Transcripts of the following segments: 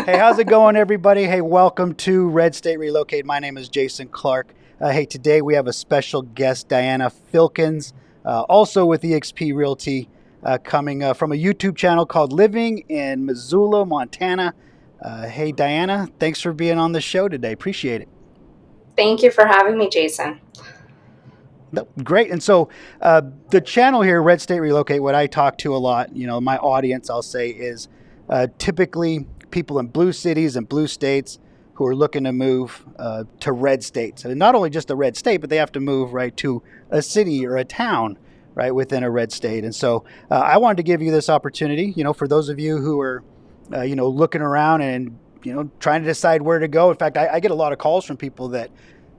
Hey, how's it going, everybody? Hey, welcome to Red State Relocate. My name is Jason Clarke. Hey, today we have a special guest, Diana Filkins, also with eXp Realty, coming from a YouTube channel called Living in Missoula, Montana. Hey, Diana, thanks for being on the show today. Appreciate it. Thank you for having me, Jason. No, great. And so the channel here, Red State Relocate, what I talk to a lot, my audience, I'll say, is typically people in blue cities and blue states who are looking to move to red states. And not only just a red state, but they have to move right to a city or a town right within a red state. And so I wanted to give you this opportunity, for those of you who are, looking around and, trying to decide where to go. In fact, I get a lot of calls from people that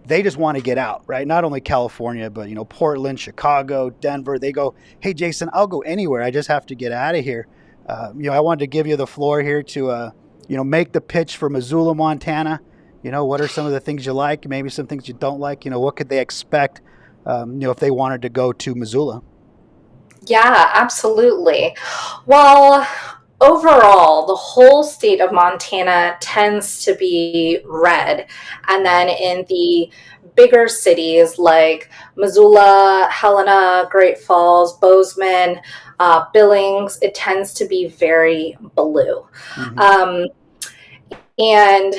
they just want to get out, right? Not only California, but, Portland, Chicago, Denver. They go, hey, Jason, I'll go anywhere. I just have to get out of here. I wanted to give you the floor here to, make the pitch for Missoula, Montana. What are some of the things you like? Maybe some things you don't like. What could they expect, if they wanted to go to Missoula? Yeah, absolutely. Well, overall, the whole state of Montana tends to be red. And then in the bigger cities like Missoula, Helena, Great Falls, Bozeman, Billings, it tends to be very blue. Mm-hmm. Um, and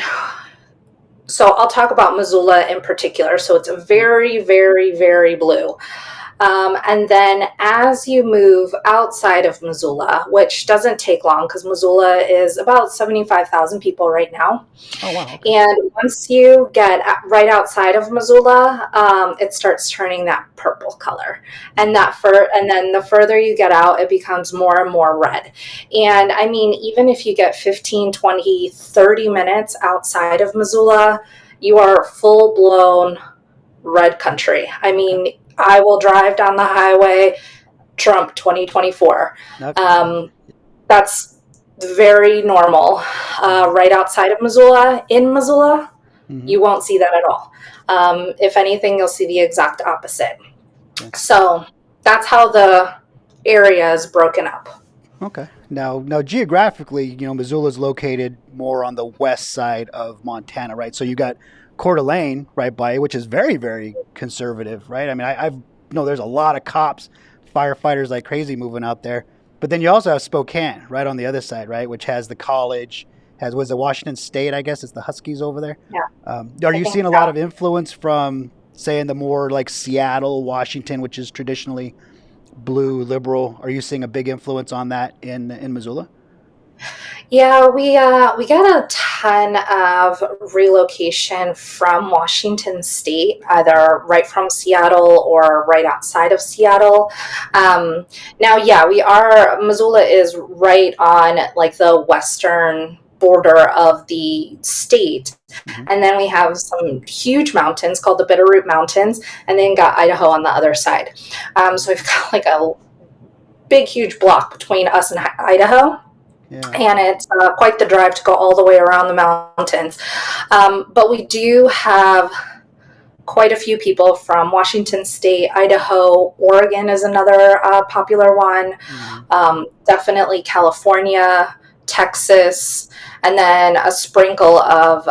so I'll talk about Missoula in particular. So it's very, very, very blue. And then as you move outside of Missoula, which doesn't take long because Missoula is about 75,000 people right now. Oh, wow. Okay. And once you get right outside of Missoula, it starts turning that purple color. And then the further you get out, it becomes more and more red. And I mean, even if you get 15, 20, 30 minutes outside of Missoula, you are full blown red country. I mean, I will drive down the highway, Trump 2024. Okay. That's very normal. Right outside of Missoula, in Missoula, Mm-hmm. you won't see that at all. If anything, you'll see the exact opposite. Okay. So that's how the area is broken up. Okay. Now, geographically, Missoula is located more on the west side of Montana, right? So you got Coeur d'Alene right by it, which is very, very conservative, right? I mean, I've there's a lot of cops, firefighters like crazy moving out there. But then you also have Spokane right on the other side, right, which has the college, was it Washington State? I guess it's the Huskies over there. Yeah. Are you seeing a lot of influence from, say, in the more like Seattle, Washington, which is traditionally blue, liberal? Are you seeing a big influence on that in Missoula? Yeah, we got a ton of relocation from Washington State, either right from Seattle or right outside of Seattle. Now, yeah, Missoula is right on like the western border of the state. Mm-hmm. And then we have some huge mountains called the Bitterroot Mountains, and then got Idaho on the other side. So we've got like a big, huge block between us and Idaho. Yeah. And it's quite the drive to go all the way around the mountains. But we do have quite a few people from Washington State, Idaho, Oregon is another popular one. Mm-hmm. Definitely California, Texas, and then a sprinkle of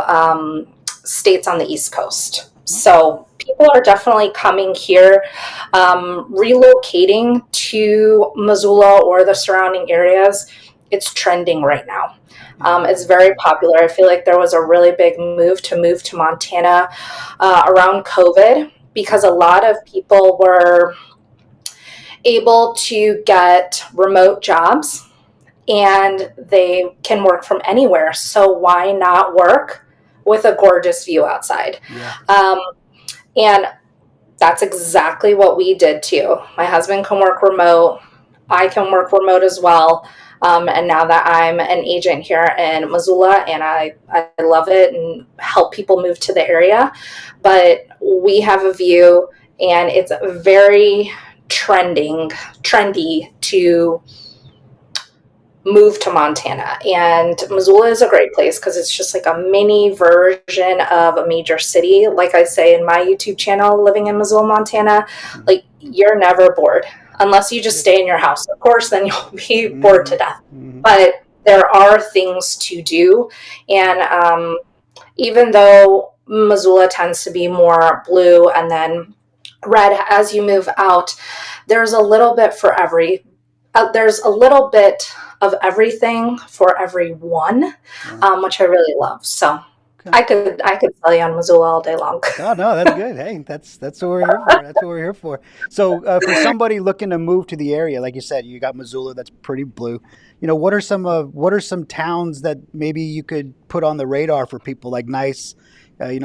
states on the East Coast. So people are definitely coming here, relocating to Missoula or the surrounding areas. It's trending right now. It's very popular. I feel like there was a really big move to Montana around COVID because a lot of people were able to get remote jobs and they can work from anywhere. So why not work with a gorgeous view outside? Yeah. And that's exactly what we did too. My husband can work remote. I can work remote as well. And now that I'm an agent here in Missoula and I love it and help people move to the area, but we have a view and it's very trendy to move to Montana. And Missoula is a great place because it's just like a mini version of a major city. Like I say in my YouTube channel, Living in Missoula, Montana, like you're never bored unless you just stay in your house. Of course, then you'll be bored to death. But there are things to do. And even though Missoula tends to be more blue and then red as you move out, there's a little bit for every there's a little bit of everything for everyone, Yeah. which I really love. So Okay. I could tell you on Missoula all day long. Oh no, that's good. Hey, that's what we're here for. That's what we're here for. So, for somebody looking to move to the area, like you said, you got Missoula, that's pretty blue. What are some towns that maybe you could put on the radar for people, like nice,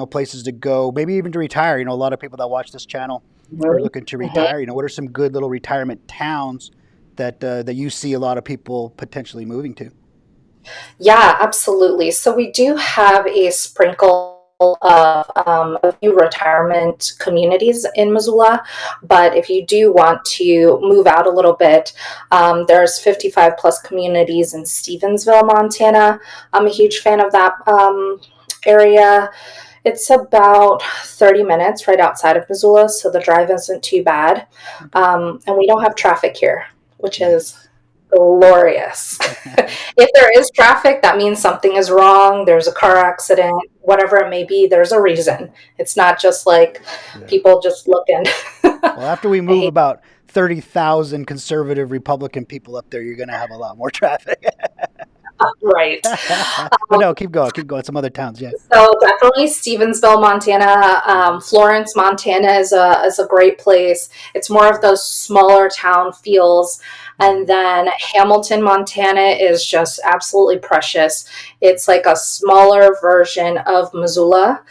places to go, maybe even to retire. A lot of people that watch this channel are Really? looking to Mhm. retire. What are some good little retirement towns that you see a lot of people potentially moving to? Yeah, absolutely. So we do have a sprinkle of a few retirement communities in Missoula, but if you do want to move out a little bit, there's 55 plus communities in Stevensville, Montana. I'm a huge fan of that area. It's about 30 minutes right outside of Missoula, so the drive isn't too bad. Okay, And we don't have traffic here, which is nice. glorious. If there is traffic, that means something is wrong. There's a car accident, whatever it may be, there's a reason. It's not just like Yeah. people just looking. Well, after we I move hate about 30,000 conservative Republican people up there, you're going to have a lot more traffic. right. But no, keep going, keep going. Some other towns, yeah. So definitely Stevensville, Montana. Florence, Montana is a great place. It's more of those smaller town feels. And Mm-hmm. then Hamilton, Montana is just absolutely precious. It's like a smaller version of Missoula.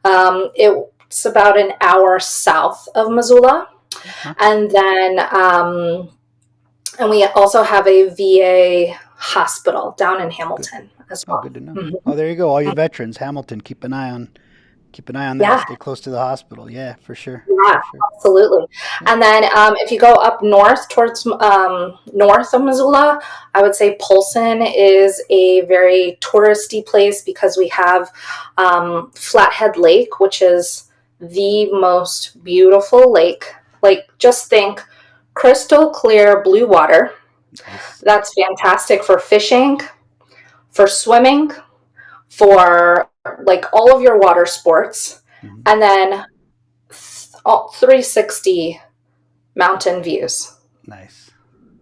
It's about an hour south of Missoula. Okay. And then, and we also have a VA hospital down in Good. Hamilton as Oh, well. good to know. Mhm. Oh, there you go. All your veterans, Hamilton. Keep an eye on that. Yeah. Stay close to the hospital. Yeah, for sure, Yeah, for sure. absolutely. Yeah. And then if you go up north towards north of Missoula, I would say Polson is a very touristy place because we have Flathead Lake, which is the most beautiful lake. Like, just think crystal clear blue water. Nice. That's fantastic for fishing, for swimming, for like all of your water sports. Hmm. And then all 360 mountain views. Nice.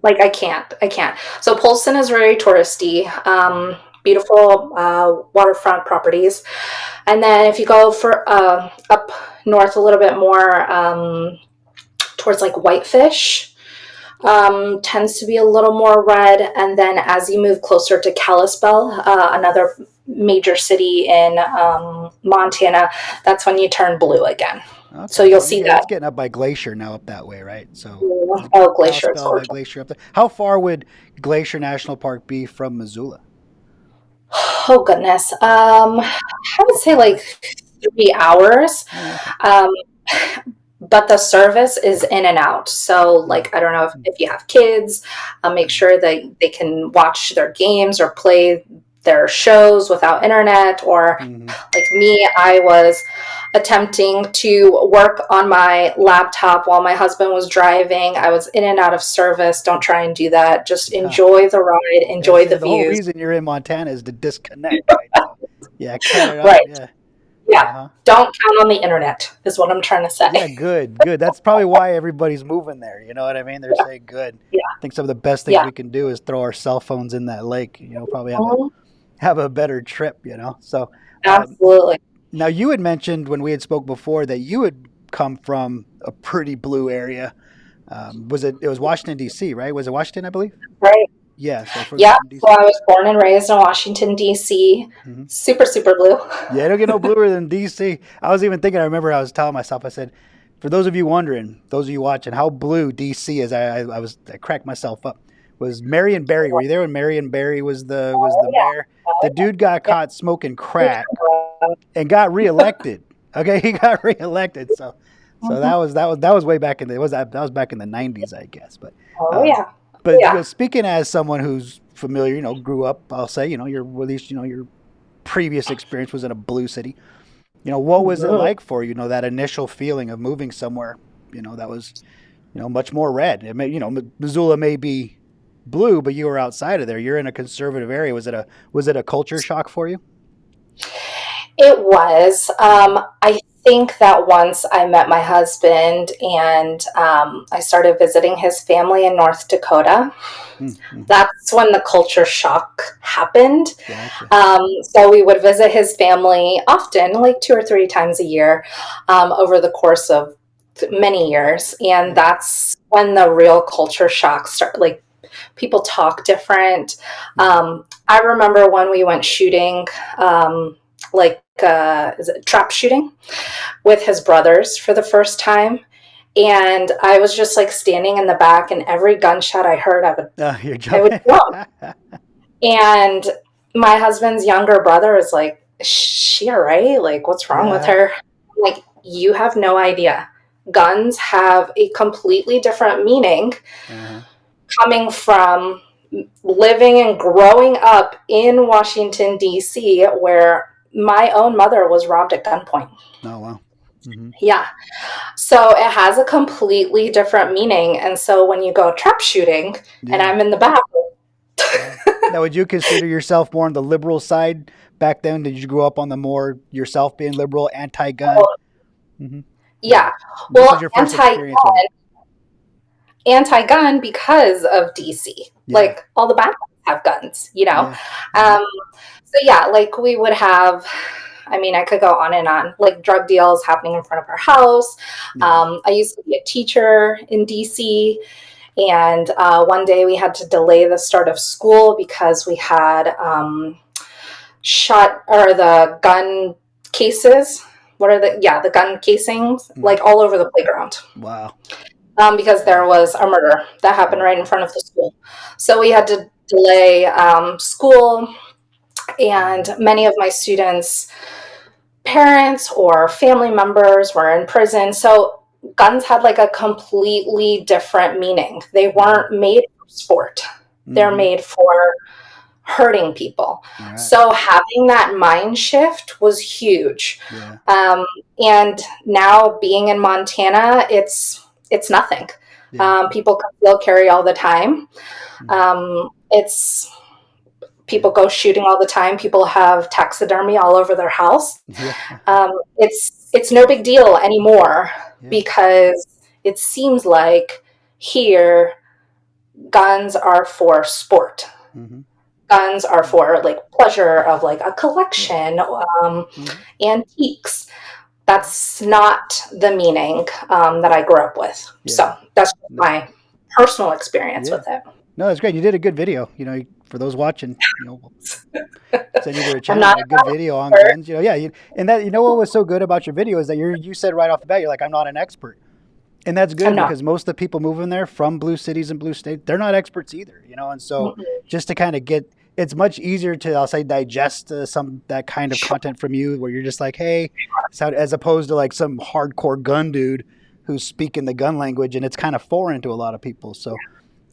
Like I can't. So Polson is very touristy, beautiful waterfront properties. And then if you go for up north a little bit more towards like Whitefish, tends to be a little more red. And then as you move closer to Kalispell, another major city in Montana, that's when you turn blue again. So Okay, you'll so see that's that. getting up by Glacier now up that way, right? So is Oh, Glacier, it's Kalispell by gorgeous. Glacier up there. How far would Glacier National Park be from Missoula? Oh goodness. I would say like 3 hours. Oh, okay. Um, but the service is in and out. So Mm, like I don't know if, mm, if you have kids, make sure that they can watch their games or play their shows without internet. Or mm-hmm. like me, I was attempting to work on my laptop while my husband was driving. I was in and out of service. Don't try and do that. Just Yeah. enjoy the ride, Yeah, enjoy so the the whole views. reason you're in Montana is to disconnect, right? So yeah, cut it out. Right. Yeah. Yeah. Uh-huh. Don't count on the internet, is what I'm trying to say. Yeah, good, good. That's probably why everybody's moving there. You know what I mean? They're Yeah. saying good. Yeah. I think some of the best things Yeah. we can do is throw our cell phones in that lake. Probably Mhm. have a better trip. So Absolutely. now you had mentioned when we had spoke before that you had come from a pretty blue area. It was Washington D.C., right? Was it Washington, I believe? Right. Yeah. So from Yeah. So D.C. I was born and raised in Washington, D.C. Hmm. Super, super blue. Yeah, it don't get no bluer than DC. I was even thinking. I remember I was telling myself. I said, for those of you wondering, those of you watching, how blue DC is. I cracked myself up. Was Marion Barry? Were you there when Marion Barry was the Oh, yeah. mayor? The dude got Yeah. caught smoking crack and got reelected. Okay, he got reelected. So Mhm. that was way back in the that was back in the 90s, I guess. But Oh, um, yeah. Oh, but yeah. speaking as someone who's familiar, grew up, I'll say, your at least your previous experience was in a blue city. What was it Mhm. like for you? That initial feeling of moving somewhere, that was, much more red. It may, Missoula may be blue, but you were outside of there. You're in a conservative area. Was it a culture shock for you? It was. Mm-hmm. I think that once I met my husband and I started visiting his family in North Dakota, Mm-hmm. that's when the culture shock happened. Gotcha. So we would visit his family often, like 2 or 3 times a year, over the course of many years. And Yeah. that's when the real culture shock started. Like, people talk different. Mm-hmm. I remember when we went shooting, is it trap shooting with his brothers for the first time. And I was just like standing in the back, and every gunshot I heard, You're I would jumping. jump. And my husband's younger brother is like, "Is she all right? Like, what's wrong with Yeah. her?" I'm like, you have no idea. Guns have a completely different meaning Uh-huh. coming from living and growing up in Washington, D.C., where my own mother was robbed at gunpoint. Oh wow. Mm-hmm. Yeah. So it has a completely different meaning. And so when you go trap shooting and Yeah. I'm in the back, Yeah. Now, would you consider yourself more on the liberal side back then? Did you grow up on the more yourself being liberal, anti-gun? well, Mm-hmm. Yeah. yeah. This was Well, your first experience with it. anti-gun because of DC. Yeah. Like, all the bad guys have guns, you know? Yeah. Mm-hmm. Um, so yeah, like we would have, I mean, I could go on and on, like drug deals happening in front of our house. Yeah. I used to be a teacher in DC, and one day we had to delay the start of school because we had shot or the gun cases. What are the gun casings Mm-hmm. like all over the playground, Wow. because there was a murder that happened right in front of the school. So we had to delay school, Mm-hmm. and many of my students' parents or family members were in prison. So guns had like a completely different meaning. They Yeah. weren't made for sport, they're Mm-hmm. made for hurting people. All right. So having that mind shift was huge. Yeah. Um, and now being in Montana, it's nothing. Yeah. People conceal carry all the time. Mm-hmm. It's Yeah. People go shooting all the time. People have taxidermy all over their house. Yeah. It's no big deal anymore Yeah. because it seems like here guns are for sport. Mm-hmm. Guns are for like pleasure of like a collection, Mm-hmm. antiques. That's not the meaning that I grew up with. Yeah. So that's No. my personal experience Yeah. with it. No, that's great. You did a good video. For those watching, we'll send you to a I'm channel. not A an good video on expert. guns. Yeah. And that what was so good about your video is that you said right off the bat, you're like, I'm not an expert. And that's I'm good not. because most of the people moving there from blue cities and blue states, they're not experts either, And so Mm-mm. just to kind of it's much easier to, I'll say, digest that kind of content from you where you're just like, hey, as opposed to like some hardcore gun dude who's speaking the gun language and it's kind of foreign to a lot of people. So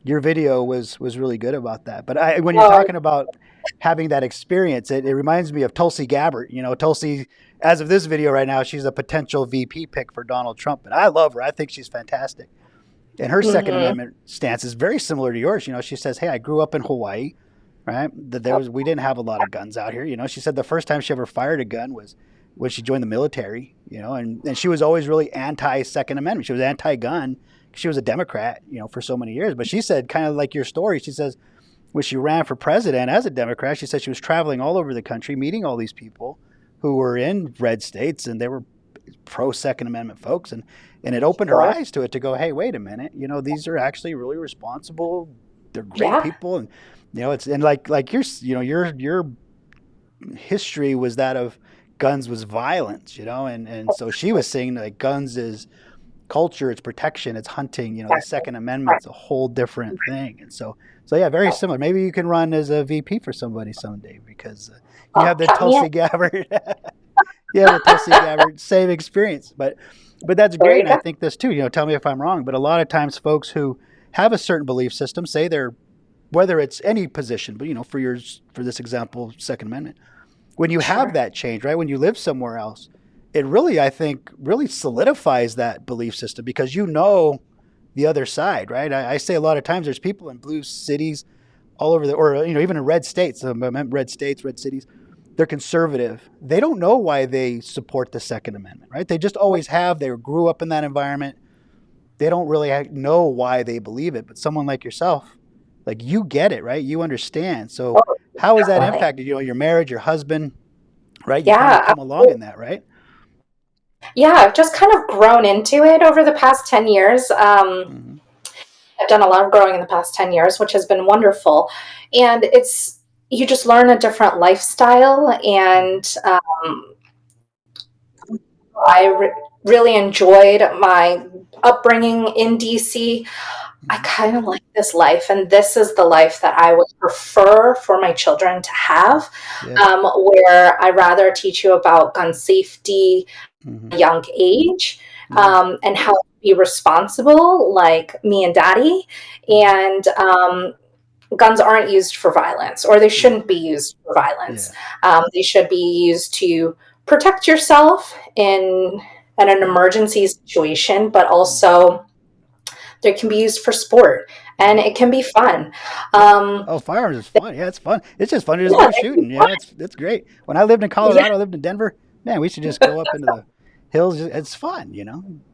your video was really good about that. But when you're Oh, talking about having that experience, it reminds me of Tulsi Gabbard. Tulsi, as of this video right now, she's a potential VP pick for Donald Trump. And I love her. I think she's fantastic. And her Second mm-hmm. Amendment stance is very similar to yours. She says, hey, I grew up in Hawaii, right? We didn't have a lot of guns out here. She said the first time she ever fired a gun was when she joined the military, and she was always really anti-Second Amendment. She was anti-gun. She was a Democrat, for so many years. But she said, kind of like your story, she says, when she ran for president as a Democrat, she said she was traveling all over the country, meeting all these people who were in red states, and they were pro Second Amendment folks, and it opened her Sure. eyes to it to go, hey, wait a minute, these are actually really responsible. They're great Yeah. people, and it's and like your history was that of guns was violence, and so she was saying like guns is culture, it's protection, it's hunting. The Second Amendment's a whole different thing, and so yeah, very similar. Maybe you can run as a VP for somebody someday because you have the Count me Tulsi in. Gabbard. Yeah, the Tulsi Gabbard, same experience, but that's There great. you And I go. think this too. Tell me if I'm wrong, but a lot of times folks who have a certain belief system, say they're whether it's any position, but for this example, Second Amendment, when you have Sure. that change, right? When you live somewhere else, it really, I think, really solidifies that belief system because the other side, right? I say a lot of times there's people in blue cities all over or even in red states, red states, red cities. They're conservative. They don't know why they support the Second Amendment, right? They just always have. They grew up in that environment. They don't really know why they believe it. But someone like yourself, like you get it, right? You understand. So Oh, how has that definitely. impacted, your marriage, your husband, right? You kind of Yeah. come along in that, right? Yeah, I've just kind of grown into it over the past 10 years. Mm-hmm. I've done a lot of growing in the past 10 years, which has been wonderful. And you just learn a different lifestyle. Mm-hmm. And really enjoyed my upbringing in DC. I Mm-hmm. kind of like this life, and this is the life that I would prefer for my children to have, Yeah. where I rather teach you about gun safety Mm-hmm. at a young age, Yeah. and how to be responsible, like me and daddy. Mm-hmm. And guns aren't used for violence, or they Yeah. shouldn't be used for violence. Yeah. They should be used to protect yourself in an emergency situation, but Mm-hmm. also they can be used for sport and Yeah. it can be fun. Yeah. Um, Oh, firearms is fun. Yeah, it's fun. It's just fun to just yeah, go they can be shooting. fun. It's great. When I lived in Yeah, Colorado, I lived in Denver. Man, we should just go up into the hills. It's fun.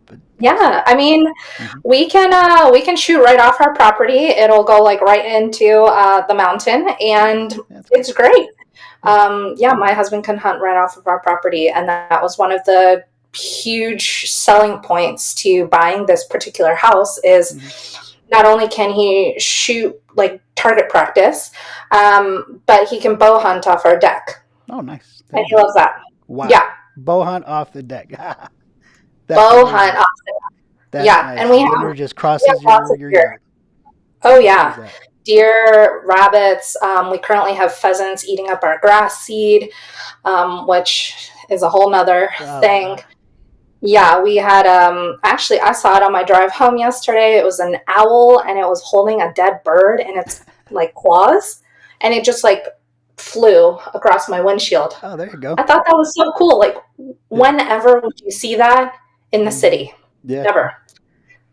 But it's yeah. I mean, mm-hmm. we can shoot right off our property. It'll go like right into the mountain, and That's cool. it's great. Yeah. Yeah, my husband can hunt right off of our property, and that was one of the huge selling points to buying this particular house. Is Mm-hmm. not only can he shoot like target practice, but he can bow hunt off our deck, Oh, nice. There and you he go. loves that. Wow. Yeah, Bow hunt off the deck. That's bow hunt amazing. off. That's Yeah, and nice. Dinner just we have crosses lots of your deer. yard. Oh How cool is yeah, that? deer, rabbits. We currently have pheasants eating up our grass seed, which is a whole nother Oh, thing. wow. Yeah, we had actually I saw it on my drive home yesterday. It was an owl and it was holding a dead bird in its like claws, and it just like flew across my windshield. Oh, there you I go. thought that was so cool. Like, Yeah. whenever would you see that in the Mm-hmm. city? Yeah. Never.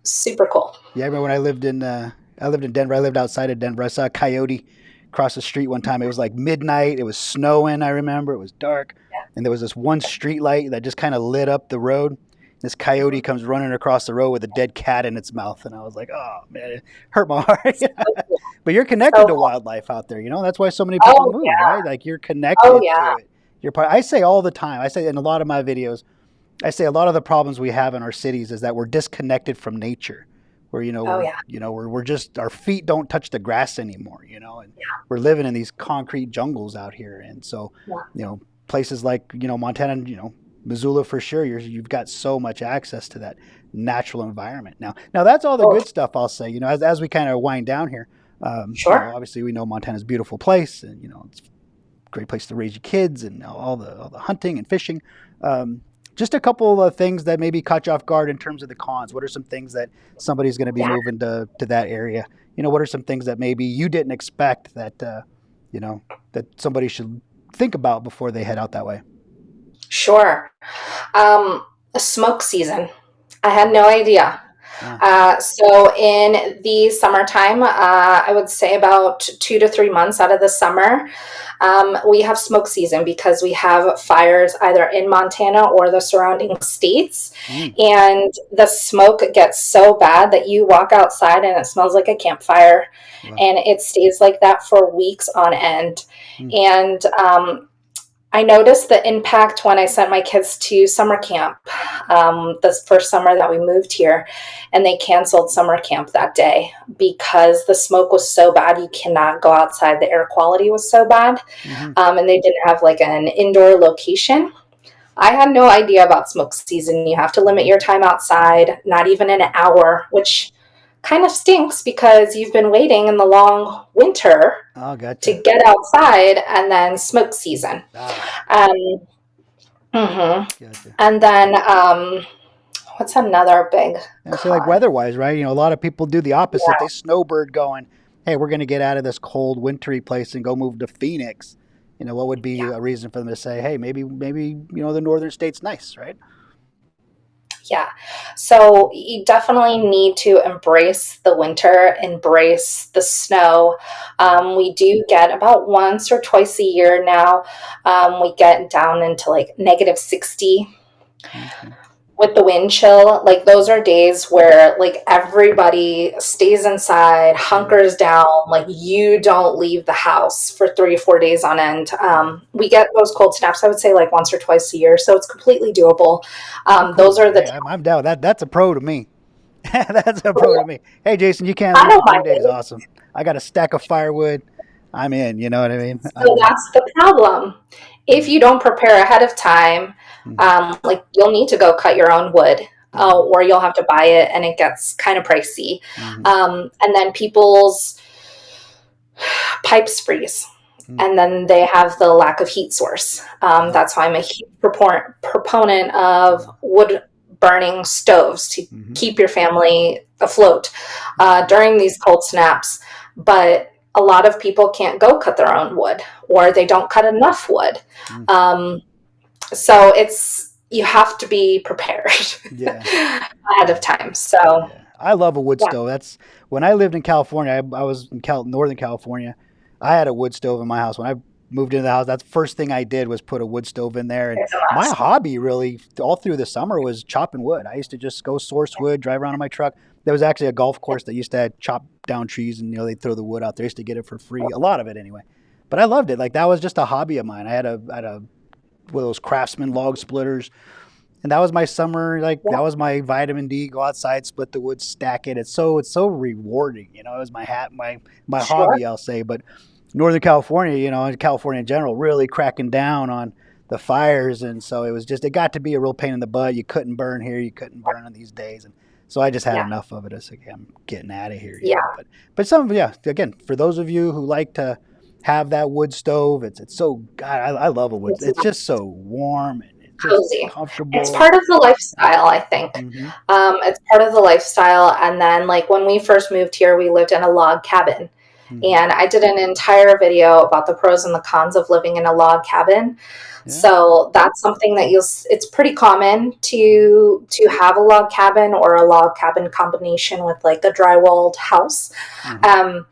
Super cool. Yeah, I remember when I lived in Denver. I lived outside of Denver. I saw a coyote cross the street one time. It was like midnight. It was snowing, I remember. It was dark. And there was this one street light that just kind of lit up the road. This coyote comes running across the road with a dead cat in its mouth. And I was like, oh, man, it hurt my heart. But you're connected So to cool. wildlife out there. That's why so many people Oh move, yeah. right? Like you're Oh connected yeah. to it. You're part. I say all the time, I say in a lot of my videos, I say a lot of the problems we have in our cities is that we're disconnected from nature. Where Oh yeah. we're just our feet don't touch the grass anymore, and we're living in these concrete jungles out here. And so, Yeah. places like Montana, Missoula for sure, you've got so much access to that natural environment now. That's all the Oh, good stuff, I'll say. As we kind of wind down here, sure. obviously we know Montana's a beautiful place, and it's a great place to raise your kids and all the hunting and fishing. Just a couple of things that maybe caught you off guard in terms of the cons. What are some things that somebody's going to be Yeah. moving to that area? What are some things that maybe you didn't expect that somebody should think about before they head out that way? Sure. A smoke season. I had no idea. Ah, So in the summertime, I would say about 2 to 3 months out of the summer, we have smoke season because we have fires either in Montana or the surrounding states. mm, And the smoke gets so bad that you walk outside and it smells like a campfire. well, And it stays like that for weeks on end. mm, And I noticed the impact when I sent my kids to summer camp, this first summer that we moved here, and they canceled summer camp that day because the smoke was so bad you cannot go outside. The air quality was so bad, hmm and they didn't have like an indoor location. I had no idea about smoke season. You have to limit hmm your time outside, not even an hour, which kind of stinks because you've been waiting in the long winter Oh, to gotcha. get outside, and then smoke season. Ah, Um, mhm. gotcha. And then what's another big And say like con? weather-wise, right? A lot of people do the opposite. They Yeah, snowbird going, "Hey, we're going to get out of this cold, wintry place and go move to Phoenix." What would be yeah. a reason for them to say, "Hey, maybe the northern state's nice, right?" Yeah. So you definitely need to embrace the winter, embrace the snow. We do get about once or twice a year now, we get down into like negative 60 Okay. with the wind chill. Like those are days where like everybody stays inside, Yeah. hunkers down, like you don't leave the house for 3 or 4 days on end. Yeah. We get those cold snaps, I would say, like once or twice a year, so it's completely doable. Oh, Those cool. are the Hey, I'm down. That's a pro to me. That's a pro to me. Hey, Jason, you can't I leave for don't three mind days. it. Awesome. I got a stack of firewood. I'm in. You know what I mean? So that's the problem. If Mm, you don't prepare ahead of time, mm, like you'll need to go cut your own wood, yeah. or you'll have to buy it, and it gets kind of pricey. Mm, And then people's pipes freeze, mm, and then they have the lack of heat source. yeah. That's why I'm a huge proponent of Yeah. wood burning stoves to Mm-hmm. keep your family afloat Okay. during these cold snaps. But a lot of people can't go cut their own wood, or they don't cut enough wood. Mm, Um, so it's you have to be prepared yeah. ahead of Yeah. time. So Yeah. I love a wood yeah, stove. That's when I lived in California. I was in Northern California. I had a wood stove in my house. When I moved into the house, that's the first thing I did was put a wood stove in there. And it's a my must. hobby really all through the summer was chopping wood. I used to just go source wood, drive around in my truck. There was actually a golf course that used to chop down trees and they'd throw the wood out there. I used to get it for free, a lot of it anyway. But I loved it. Like that was just a hobby of mine. I had a one of those Craftsman log splitters. And that was my summer, like Yeah, that was my vitamin D. Go outside, split the wood, stack it. It's so rewarding. It was my sure. hobby, I'll say. But Northern California, and California in general, really cracking down on the fires, and so it got to be a real pain in the butt. You couldn't burn here, you couldn't burn on these days, and so I just had Yeah, enough of it. It's like I'm getting out of here, yeah. But some, yeah, again, for those of you who like to have that wood stove, it's so God, I love a wood. It's It's just so warm and it's just cozy. It's comfortable. part of the lifestyle, I think. Mm-hmm. It's part of the lifestyle. And then, like, when we first moved here, we lived in a log cabin. Mm-hmm. And I did an entire video about the pros and the cons of living in a log cabin. Yeah. So that's something that it's pretty common to have a log cabin or a log cabin combination with like a drywalled house. Mm-hmm. Um,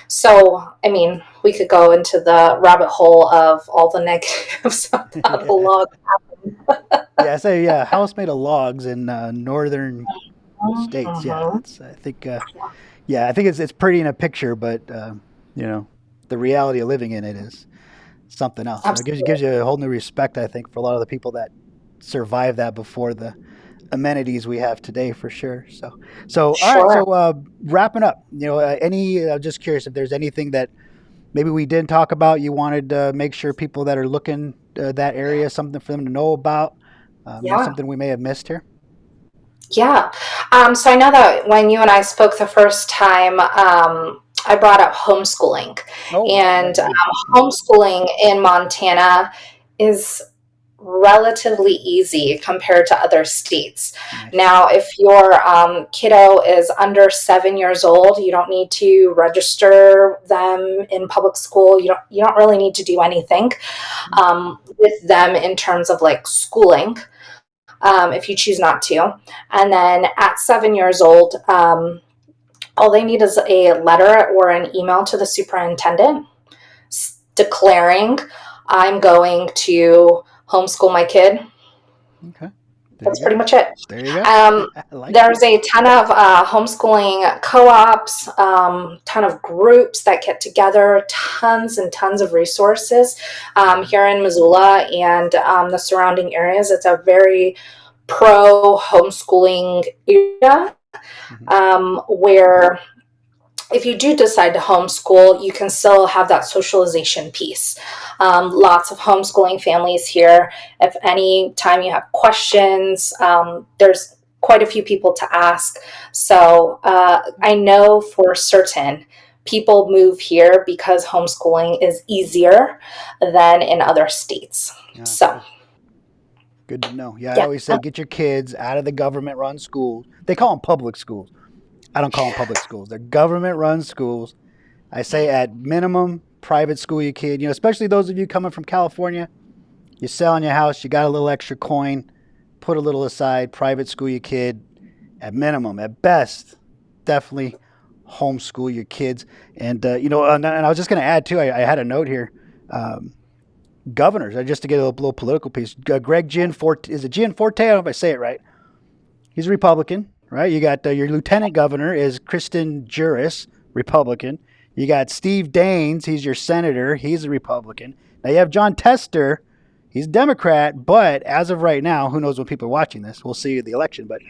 so, I mean, we could go into the rabbit hole of all the negatives of the Yeah. log. Yeah. So yeah, house made of logs in northern states. Yeah, Mhm. that's I think. Yeah, I think it's pretty in a picture, but the reality of living in it is something else. So it gives Absolutely. you a whole new respect, I think, for a lot of the people that survived that before the amenities we have today, for sure. So all right. Sure. So wrapping up, I'm just curious if there's anything that maybe we didn't talk about. You wanted to make sure people that are looking that area something for them to know about. Yeah. Something we may have missed here. Yeah. So I know that when you and I spoke the first time, I brought up homeschooling. Oh, right. And Yeah. Yeah. homeschooling in Montana is relatively easy compared to other states. Nice. Now, if your kiddo is under 7 years old, you don't need to register them in public school. You don't really need to do anything with them in terms of like schooling, if you choose not to. And then at 7 years old, all they need is a letter or an email to the superintendent declaring, I'm going to homeschool my kid. Okay. There you That's go. pretty much it. There you go. Um, I like it. there's a ton of homeschooling co-ops, ton of groups that get together, tons and tons of resources here in Missoula and the surrounding areas. It's a very pro homeschooling area, Mm-hmm. where if you do decide to homeschool, you can still have that socialization piece. Lots of homeschooling families here. If any time you have questions, there's quite a few people to ask. So I know for certain people move here because homeschooling is easier than in other states. Yeah, So good. Good to know. Yeah, I yeah, always say get your kids out of the government-run schools. They call them public schools. I don't call them public schools. They're government-run schools. I say at minimum, private school your kid. Especially those of you coming from California. You're selling your house. You got a little extra coin. put a little aside, private school your kid at minimum. At best, definitely homeschool your kids. And, and I was just going to add too, I had a note here. Governors, just to get a little political piece. Greg Gianforte, is it Gianforte? I don't know if I say it right. He's a Republican, right? You got your lieutenant governor is Kristen Juris, Republican. You got Steve Daines, he's your senator. He's a Republican. Now you have John Tester. He's a Democrat, but as of right now, who knows when people are watching this? We'll see the election, but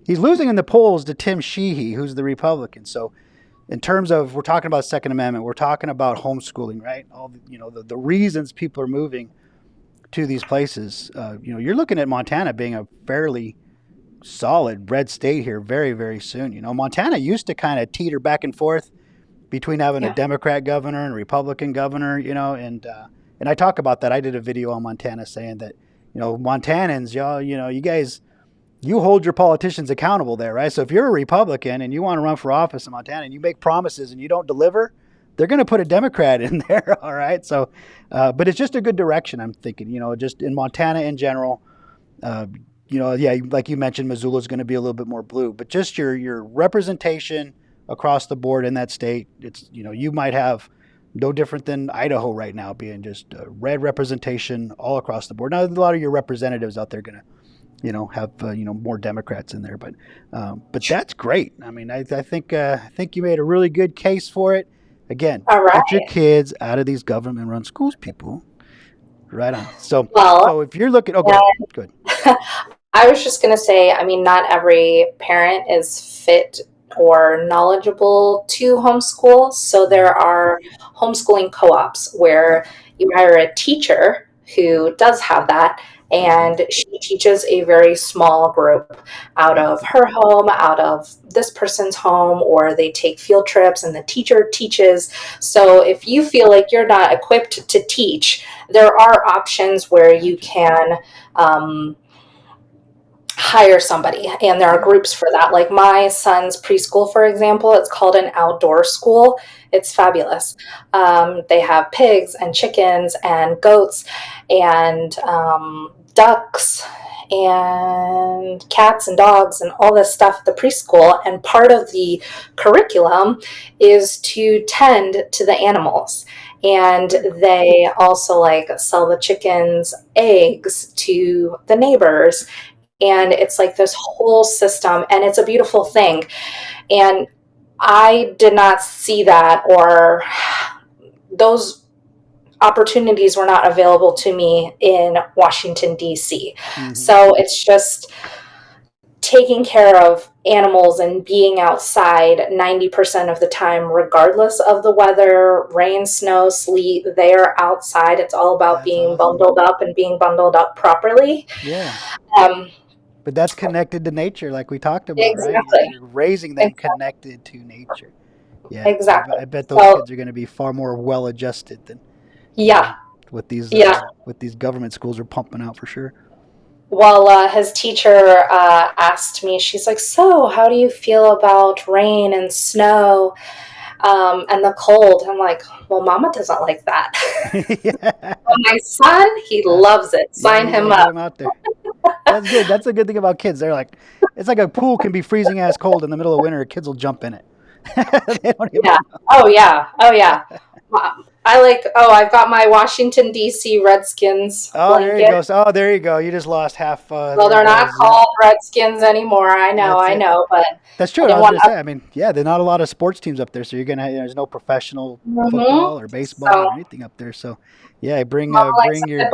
he's losing in the polls to Tim Sheehy, who's the Republican. So in terms of, we're talking about Second Amendment, we're talking about homeschooling, right? All the reasons people are moving to these places. You're looking at Montana being a fairly solid red state here very, very soon. Montana used to kind of teeter back and forth between having a Democrat governor and a Republican governor, and I talk about that. I did a video on Montana saying that, Montanans, y'all, you guys, you hold your politicians accountable there, right? So if you're a Republican and you want to run for office in Montana and you make promises and you don't deliver, they're going to put a Democrat in there, all right? So, but it's just a good direction, I'm thinking, just in Montana in general, like you mentioned, Missoula is going to be a little bit more blue, but just your representation across the board in that state, it's, you might have no different than Idaho right now being just red representation all across the board. Now, a lot of your representatives out there are going to, have more Democrats in there, but that's great. I mean, I think you made a really good case for it. Again, get your kids out of these government-run schools, people. Right on. So if you're looking, good. I was just going to say, I mean, not every parent is fit or knowledgeable to homeschool. So there are homeschooling co-ops where you hire a teacher who does have that, and she teaches a very small group out of her home, out of this person's home, or they take field trips and the teacher teaches. So if you feel like you're not equipped to teach, there are options where you can hire somebody, and there are groups for that. Like my son's preschool, for example, it's called an outdoor school. It's fabulous. They have pigs and chickens and goats and ducks and cats and dogs and all this stuff at the preschool. And part of the curriculum is to tend to the animals. And they also sell the chickens' eggs to the neighbors. And it's like this whole system, and it's a beautiful thing. And I did not see that, or those opportunities were not available to me in Washington, D.C. Mm-hmm. So it's just taking care of animals and being outside 90% of the time, regardless of the weather, rain, snow, sleet, they are outside. It's all about being bundled up and being bundled up properly. Yeah. But that's connected to nature, like we talked about, exactly. Right? You're raising them connected to nature. Yeah, exactly. I bet those kids are going to be far more well-adjusted than what these government schools are pumping out for sure. Well, his teacher asked me, she's like, so how do you feel about rain and snow and the cold? I'm like, well, Mama doesn't like that. Well, my son, he loves it. Sign him up. Get him out there. That's good. That's a good thing about kids. They're like, it's like a pool can be freezing ass cold in the middle of winter. Kids will jump in it. They don't even know. Oh yeah. I've got my Washington D.C. Redskins blanket. There you go. Oh, there you go. You just lost half. Well, they're not called Redskins anymore. I know, but that's true. I was going to say. I mean, there's not a lot of sports teams up there, so there's no professional football or baseball or anything up there. So, bring your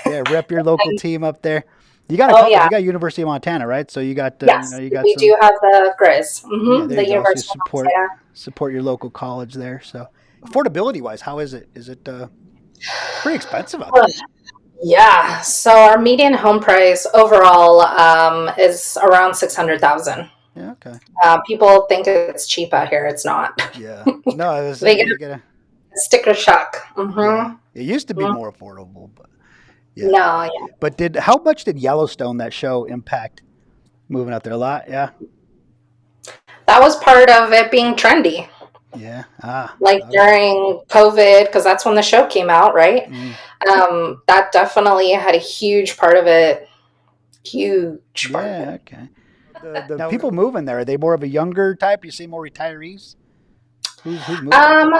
rep your local team up there. You got a couple. You got University of Montana, right? So you got we do have the Grizz. Mm-hmm. The University of Montana. Support your local college there. So affordability wise, how is it? Is it pretty expensive out there? Yeah. So our median home price overall is around $600,000. Yeah. Okay. People think it's cheap out here. It's not. Yeah. No, they get a sticker shock. Mm-hmm. Yeah. It used to be more affordable, but. Yeah. No, yeah. But how much did Yellowstone, that show, impact moving out there? A lot, yeah. That was part of it being trendy. Yeah. During COVID, because that's when the show came out, right? That definitely had a huge part of it huge part of Yeah. it. Okay. The people moving there, are they more of a younger type? You see more retirees? Who's moving? Um,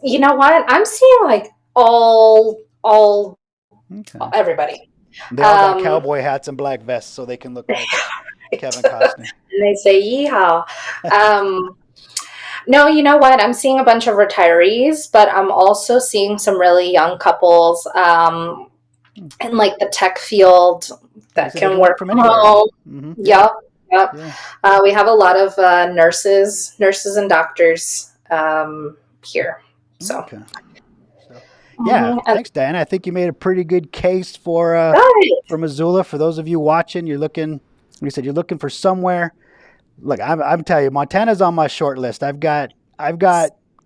you know what? I'm seeing like all Okay. everybody. They all got Um, cowboy hats and black vests so they can look like Kevin Costner. and they say yeehaw. Um, no, you know what? I'm seeing a bunch of retirees, but I'm also seeing some really young couples in like the tech field Like I that said, they can can work work from from anywhere. home. Yeah. Yep, yep. Yeah. We have a lot of nurses and doctors here. So, Okay. So, yeah. and Thanks, Diana. I think you made a pretty good case right. for Missoula. For those of you watching, you're looking. Like I said, you're looking for somewhere. Look, I'm telling you, Montana's on my short list. I've got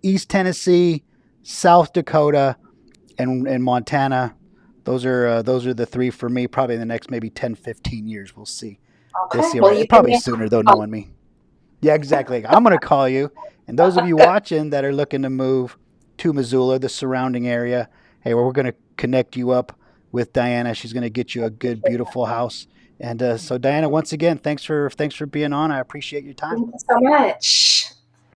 East Tennessee, South Dakota, and Montana. Those are the three for me. Probably in the next maybe 10, 15 years. We'll Okay. see. Well, you give Probably me sooner though, a knowing me. Yeah, exactly. I'm gonna call you. And those of you watching that are looking to move to Missoula, the surrounding area, hey, we're gonna connect you up with Diana. She's gonna get you a good, beautiful house. And so, Diana, once again, thanks for being on. I appreciate your time. Thank you so much.